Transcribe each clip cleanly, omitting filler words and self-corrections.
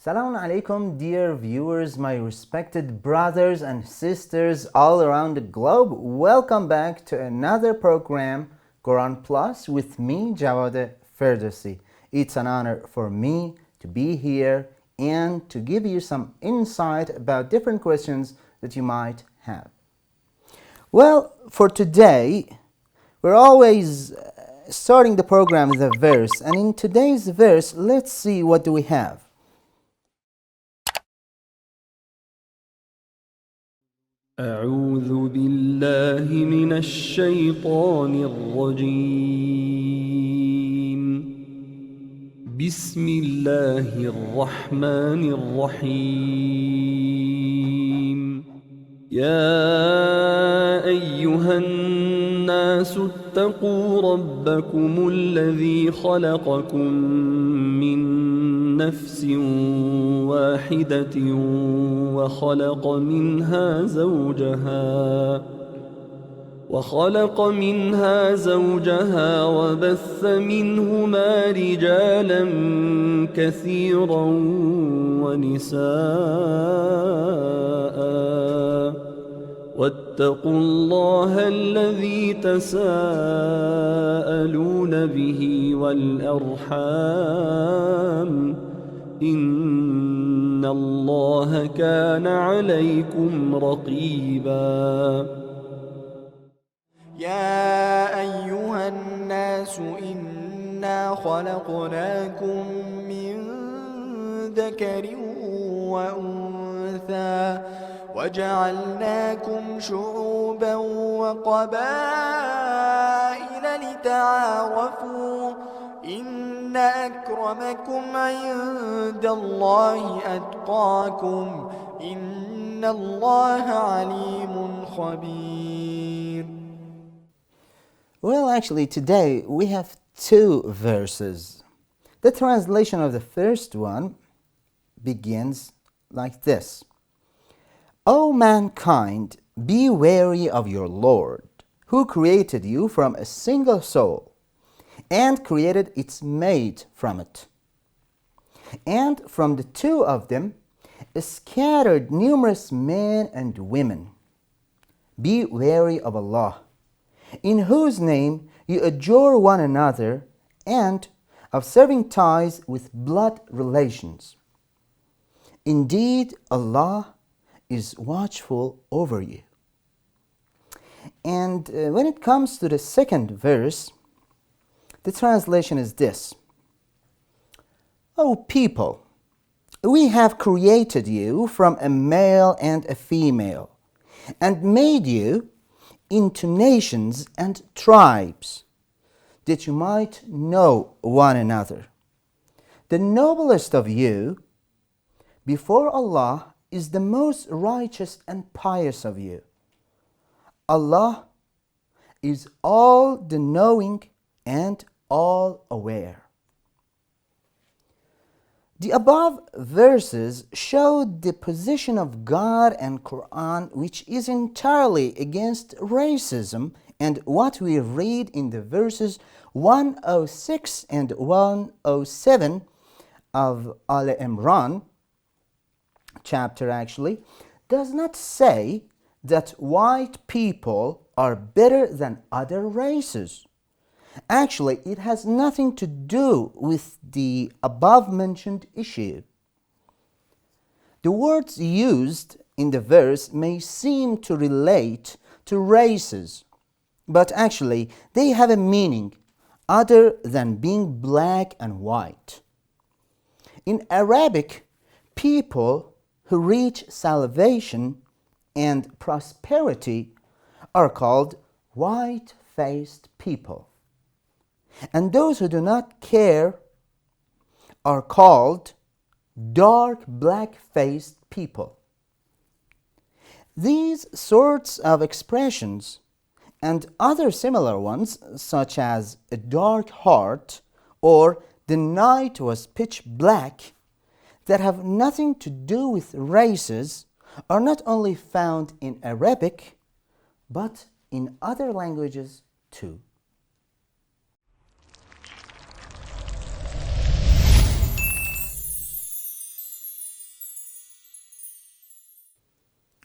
Assalamu alaikum, dear viewers, my respected brothers and sisters all around the globe. Welcome back to another program, Quran Plus, with me, Jawad Ferdowsi. It's an honor for me to be here and to give you some insight about different questions that you might have. Well, for today, we're always starting the program with a verse, and in today's verse, let's see what do we have. أعوذ بالله من الشيطان الرجيم بسم الله الرحمن الرحيم يا أيها الناس اتقوا ربكم الذي خلقكم من نفس واحدة وخلق منها زوجها وبث منهما رجالا كثيرا ونساء واتقوا الله الذي تساءلون به والأرحام إن الله كان عليكم رقيبا يا أيها الناس إنا خلقناكم من ذكر وأنثى وجعلناكم شعوبا وقبائل لتعارفوا إن أكرمكم عند الله أتقاكم إن الله عليم خبير. Well, actually, today we have two verses. The translation of the first one begins like this. O mankind, be wary of your Lord, who created you from a single soul and created its mate from it. And from the two of them scattered numerous men and women. Be wary of Allah, in whose name you adjure one another, and of severing ties with blood relations. Indeed, Allah is watchful over you. And when it comes to the second verse, the translation is this. O people, we have created you from a male and a female, and made you into nations and tribes, that you might know one another. The noblest of you before Allah is the most righteous and pious of you. Allah is all the knowing and all aware. The above verses show the position of God and Quran, which is entirely against racism, and what we read in the verses 106 and 107 of Al Imran chapter actually does not say that white people are better than other races. Actually, it has nothing to do with the above mentioned issue. The words used in the verse may seem to relate to races, but actually they have a meaning other than being black and white. In Arabic, people who reach salvation and prosperity are called white-faced people. And those who do not care are called dark black-faced people. These sorts of expressions and other similar ones, such as a dark heart or the night was pitch black, that have nothing to do with races, are not only found in Arabic, but in other languages too.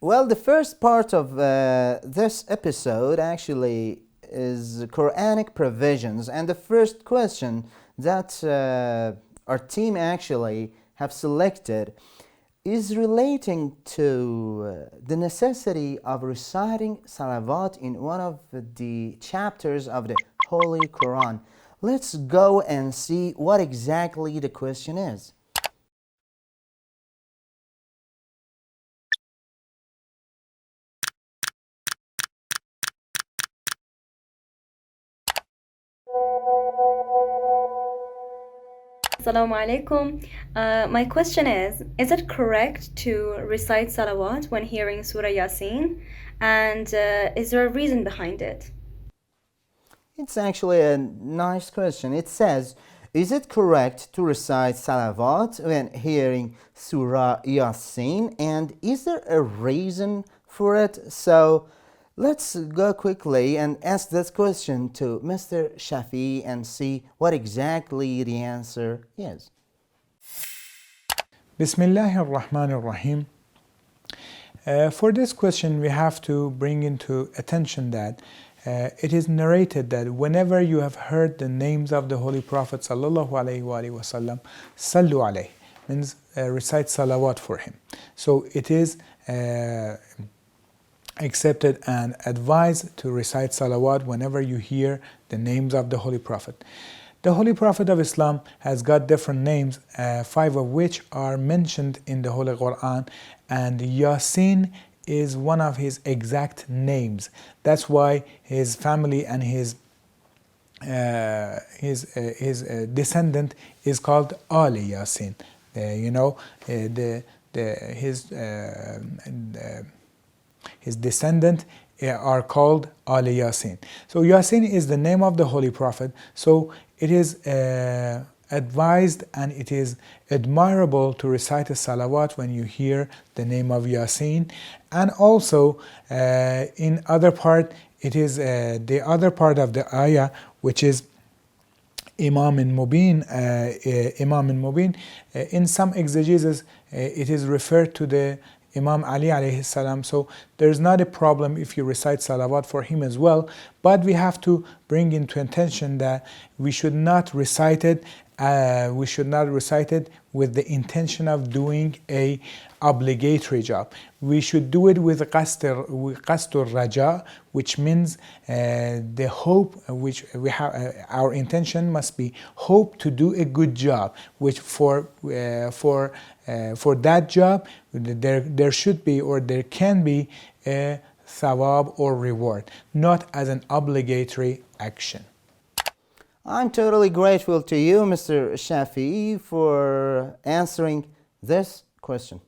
Well, the first part of this episode actually is Quranic provisions, and the first question that our team actually have selected is relating to the necessity of reciting salawat in one of the chapters of the Holy Quran. Let's go and see what exactly the question is. Assalamu alaikum. My question is it correct to recite salawat when hearing Surah Yasin? And is there a reason behind it? It's actually a nice question. It says, is it correct to recite salawat when hearing Surah Yasin? And is there a reason for it? So let's go quickly and ask this question to Mr. Shafi and see what exactly the answer is. Bismillahir Rahmanir Rahim. For this question, we have to bring into attention that it is narrated that whenever you have heard the names of the Holy Prophet sallallahu alaihi wasallam, sallu alayhi, means recite salawat for him. So it is accepted and advised to recite salawat whenever you hear the names of the Holy Prophet. The Holy Prophet of Islam has got different names, 5 of which are mentioned in the Holy Quran, and Yasin is one of his exact names. That's why his family and his descendant is called Ali Yasin. His descendant are called Ali Yasin. So Yasin is the name of the Holy Prophet. So it is advised and it is admirable to recite a salawat when you hear the name of Yasin. And also in other part, it is the other part of the ayah, which is Imam Mubin. In some exegesis, it is referred to the Imam Ali alayhi salam. So there's not a problem if you recite salawat for him as well, but we have to bring into attention that we should not recite it with the intention of doing a obligatory job. We should do it with qasdur raja, which means the hope, which we have. Our intention must be hope to do a good job, which for that job there should be or there can be a thawab or reward, not as an obligatory action. I'm totally grateful to you, Mr. Shafi, for answering this question.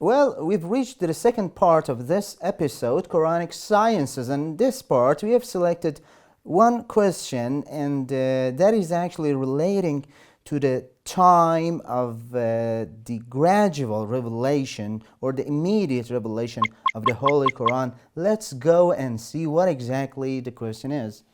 Well, we've reached the second part of this episode, Quranic Sciences, and in this part we have selected one question, and that is actually relating to the time of the gradual revelation or the immediate revelation of the Holy Quran. Let's go and see what exactly the question is.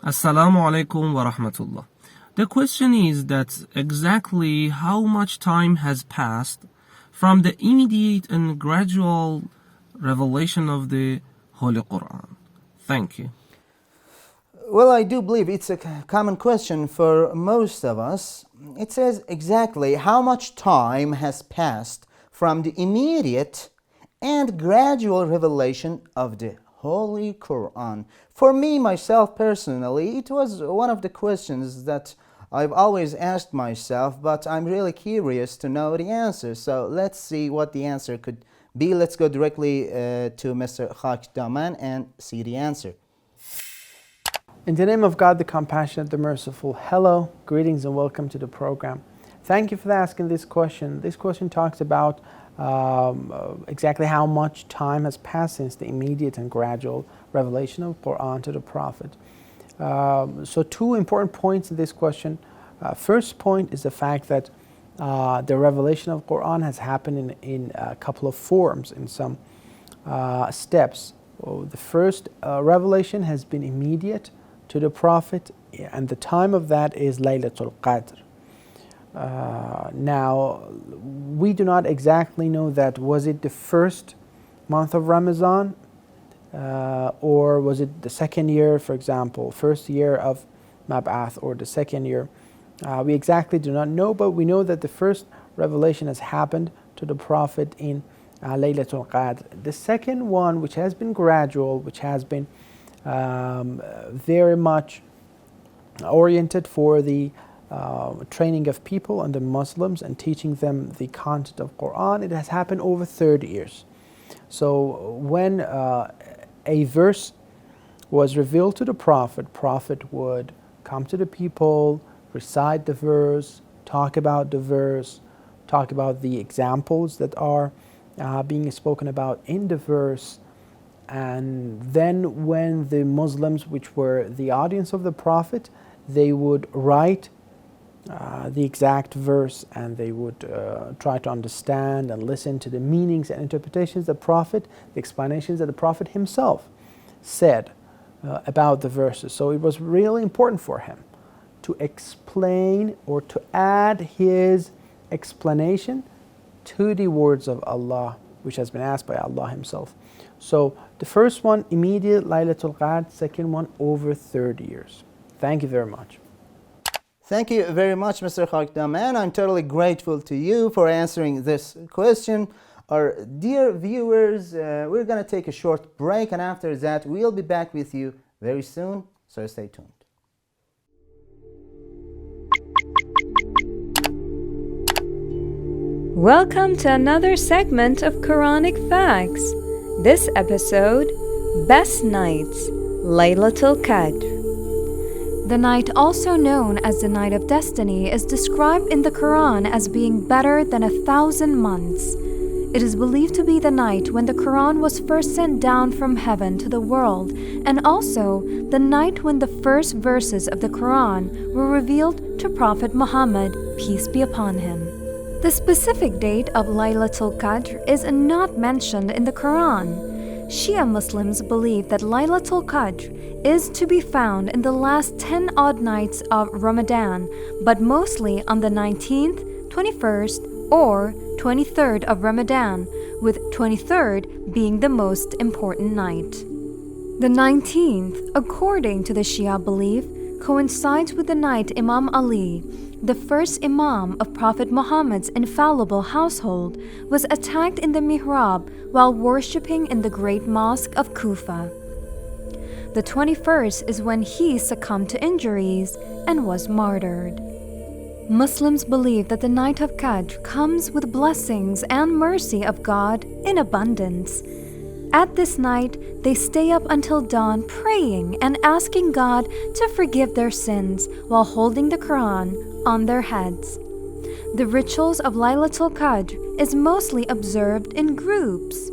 Assalamu alaikum wa rahmatullah. The question is that exactly how much time has passed from the immediate and gradual revelation of the Holy Quran. Thank you. Well, I do believe it's a common question for most of us. It says exactly how much time has passed from the immediate and gradual revelation of the Holy Quran. For me, myself personally, it was one of the questions that I've always asked myself, but I'm really curious to know the answer. So let's see what the answer could be. Let's go directly to Mr. Khak Daman and see the answer. In the name of God, the Compassionate, the Merciful, hello, greetings and welcome to the program. Thank you for asking this question. This question talks about exactly how much time has passed since the immediate and gradual revelation of Quran to the Prophet. So two important points in this question. First point is the fact that The revelation of Quran has happened in a couple of forms, in some steps. The first revelation has been immediate to the Prophet, and the time of that is Laylatul Qadr. Now, we do not exactly know that was it the first month of Ramadan, or was it the second year, for example, first year of Mab'ath, or the second year. We exactly do not know, but we know that the first revelation has happened to the Prophet in Laylatul Qadr. The second one, which has been gradual, which has been very much oriented for the training of people and the Muslims and teaching them the content of Quran, it has happened over 30 years. So when a verse was revealed to the Prophet would come to the people, recite the verse, talk about the verse, talk about the examples that are being spoken about in the verse. And then when the Muslims, which were the audience of the Prophet, they would write the exact verse, and they would try to understand and listen to the meanings and interpretations the Prophet, the explanations that the Prophet himself said about the verses. So it was really important for him to explain or to add his explanation to the words of Allah, which has been asked by Allah himself. So the first one, immediate Laylatul Qadr, second one, over 30 years. Thank you very much. Thank you very much, Mr. Khakdam, and I'm totally grateful to you for answering this question. Our dear viewers, we're going to take a short break, and after that we'll be back with you very soon, so stay tuned. Welcome to another segment of Quranic Facts. This episode, Best Nights, Laylatul Qadr. The night also known as the Night of Destiny is described in the Quran as being better than 1,000 months. It is believed to be the night when the Quran was first sent down from heaven to the world, and also the night when the first verses of the Quran were revealed to Prophet Muhammad, peace be upon him. The specific date of Laylatul Qadr is not mentioned in the Quran. Shia Muslims believe that Laylatul Qadr is to be found in the last 10 odd nights of Ramadan, but mostly on the 19th, 21st, or 23rd of Ramadan, with 23rd being the most important night. The 19th, according to the Shia belief, coincides with the night Imam Ali, the first Imam of Prophet Muhammad's infallible household, was attacked in the mihrab while worshipping in the great mosque of Kufa. The 21st is when he succumbed to injuries and was martyred. Muslims believe that the night of Qadr comes with blessings and mercy of God in abundance. At this night, they stay up until dawn praying and asking God to forgive their sins while holding the Quran on their heads. The rituals of Laylatul Qadr is mostly observed in groups.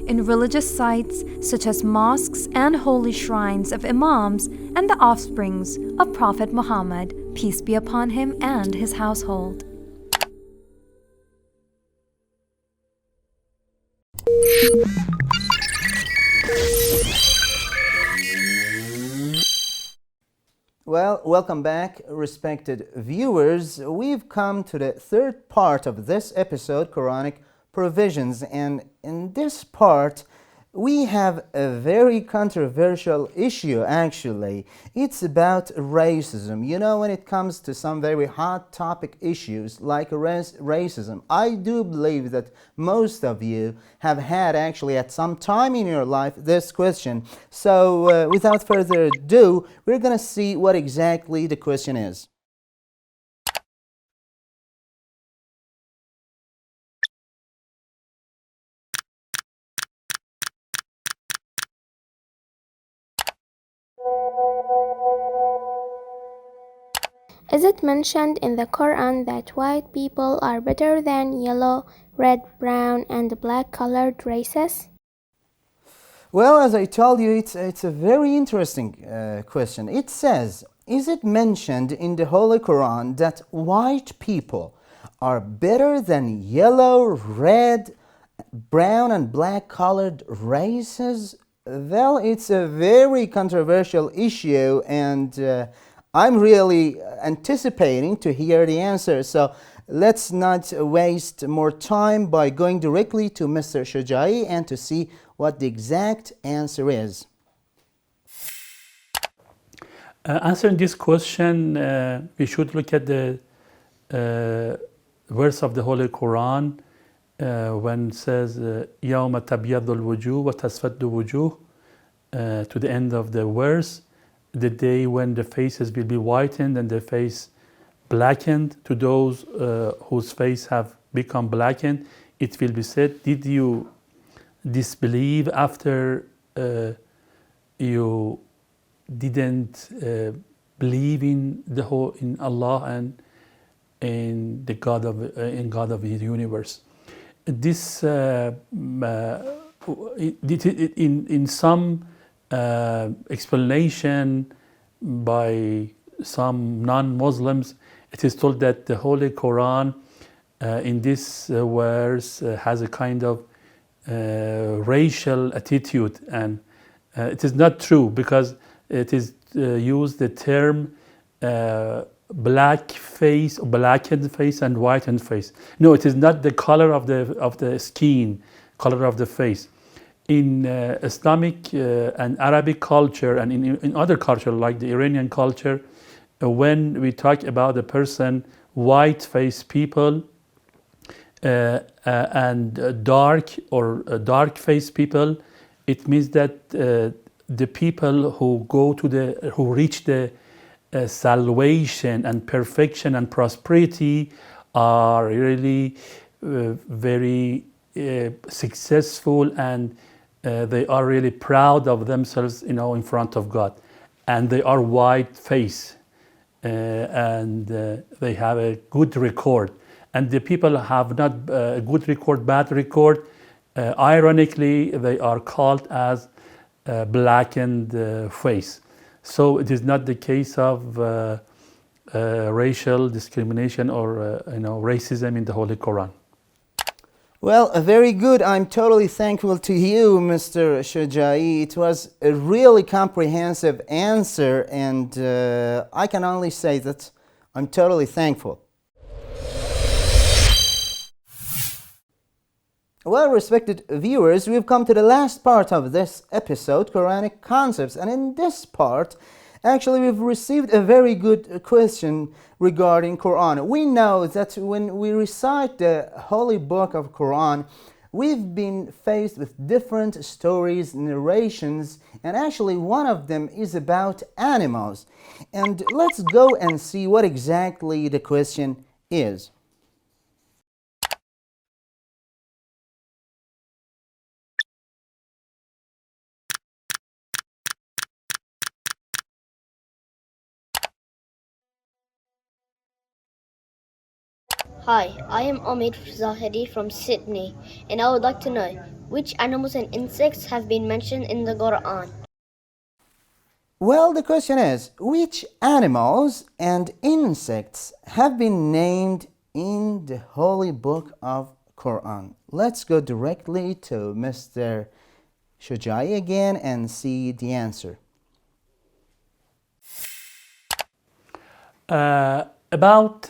In religious sites such as mosques and holy shrines of imams and the offsprings of Prophet Muhammad, peace be upon him, and his household. Well, welcome back, respected viewers. We've come to the third part of this episode, Quranic Provisions, and in this part we have a very controversial issue. Actually, it's about racism. You know, when it comes to some very hot topic issues like racism, I do believe that most of you have had actually at some time in your life this question. So without further ado, we're gonna see what exactly the question is. Is it mentioned in the Quran that white people are better than yellow, red, brown, and black colored races? Well, as I told you, it's a very interesting question. It says, is it mentioned in the Holy Quran that white people are better than yellow, red, brown, and black colored races? Well, it's a very controversial issue, and I'm really anticipating to hear the answer. So let's not waste more time by going directly to Mr. Shujai and to see what the exact answer is. Answering this question, we should look at the verse of the Holy Quran when it says يَوْمَ تَبْيَضُ الْوُجُوهُ وَتَسْوَدُّ الْوُجُوهُ to the end of the verse, the day when the faces will be whitened and the face blackened. To those whose face have become blackened, it will be said, did you disbelieve after you didn't believe in Allah and in the God of the universe? This in some explanation by some non-Muslims, it is told that the Holy Quran in this verse has a kind of racial attitude, and it is not true, because it is used the term black face, blackened face, and whitened face. No, it is not the color of the skin, color of the face. In Islamic and Arabic culture, and in other culture like the Iranian culture, when we talk about a person, white-faced people and dark-faced people, it means that the people who reach the salvation and perfection and prosperity are really very successful, and they are really proud of themselves, in front of God, and they are white-faced, and they have a good record. And the people have not a good record, bad record. Ironically, they are called as blackened face. So it is not the case of racial discrimination or racism in the Holy Quran. Well, very good. I'm totally thankful to you, Mr. Shujai. It was a really comprehensive answer, and I can only say that I'm totally thankful. Well, respected viewers, we've come to the last part of this episode, Quranic Concepts. And in this part, actually, we've received a very good question regarding Quran. We know that when we recite the Holy Book of Quran, we've been faced with different stories, narrations, and actually one of them is about animals. And let's go and see what exactly the question is. Hi, I am Omid Zahedi from Sydney, and I would like to know which animals and insects have been mentioned in the Quran. Well, the question is, which animals and insects have been named in the Holy Book of Quran? Let's go directly to Mr. Shujai again and see the answer. About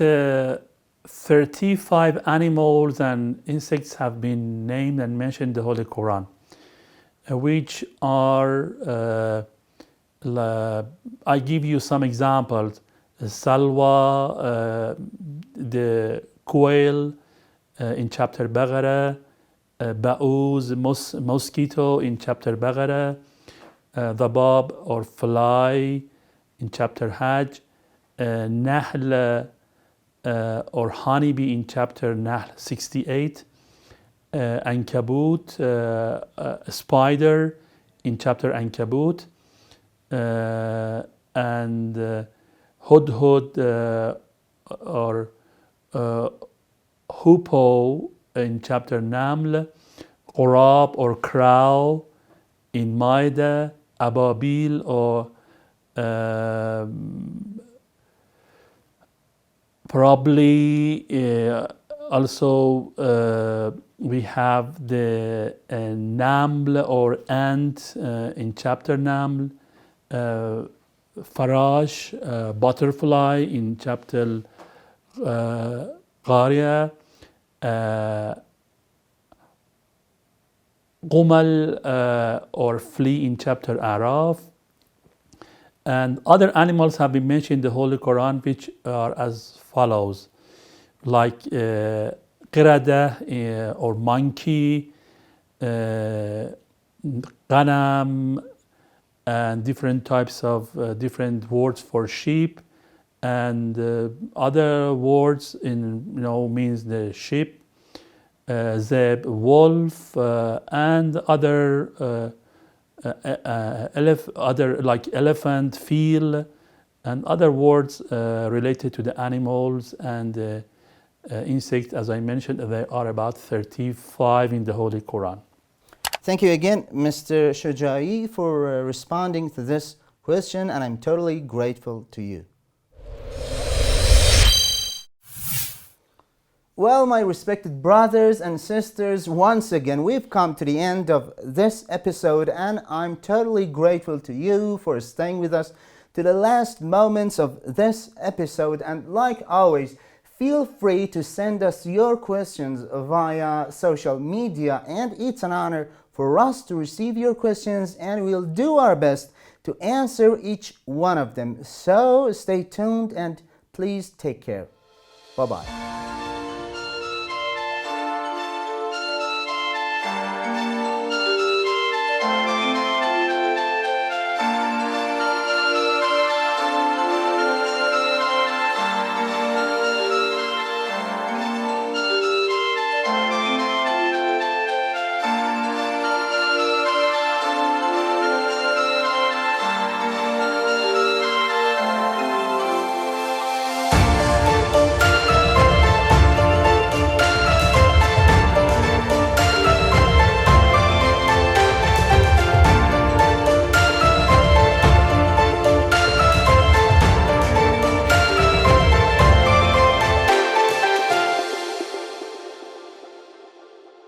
35 animals and insects have been named and mentioned in the Holy Quran, which are, I give you some examples. Salwa, the quail in chapter Baqarah, Ba'uz, mosquito in chapter Baqarah, Dabab or fly in chapter Hajj, Nahl or honeybee in chapter Nahl 68, Ankabut, spider in chapter Ankabut, and Hudhud or hoopoe in chapter Naml, Qurab or crow in Maida, Ababil or Probably also we have the naml or ant in chapter naml, farash, butterfly in chapter Qariya, Qumal or flea in chapter Araf. And other animals have been mentioned in the Holy Quran, which are as follows, like qirada or monkey, ghanam, and different types of different words for sheep, and other words in means the sheep, zeb, wolf, and other. Other like elephant, feel, and other words related to the animals and insects. As I mentioned, there are about 35 in the Holy Quran. Thank you again, Mr. Shujai, for responding to this question, and I'm totally grateful to you. Well, my respected brothers and sisters, once again, we've come to the end of this episode, and I'm totally grateful to you for staying with us to the last moments of this episode. And like always, feel free to send us your questions via social media, and it's an honor for us to receive your questions, and we'll do our best to answer each one of them. So stay tuned and please take care. Bye-bye.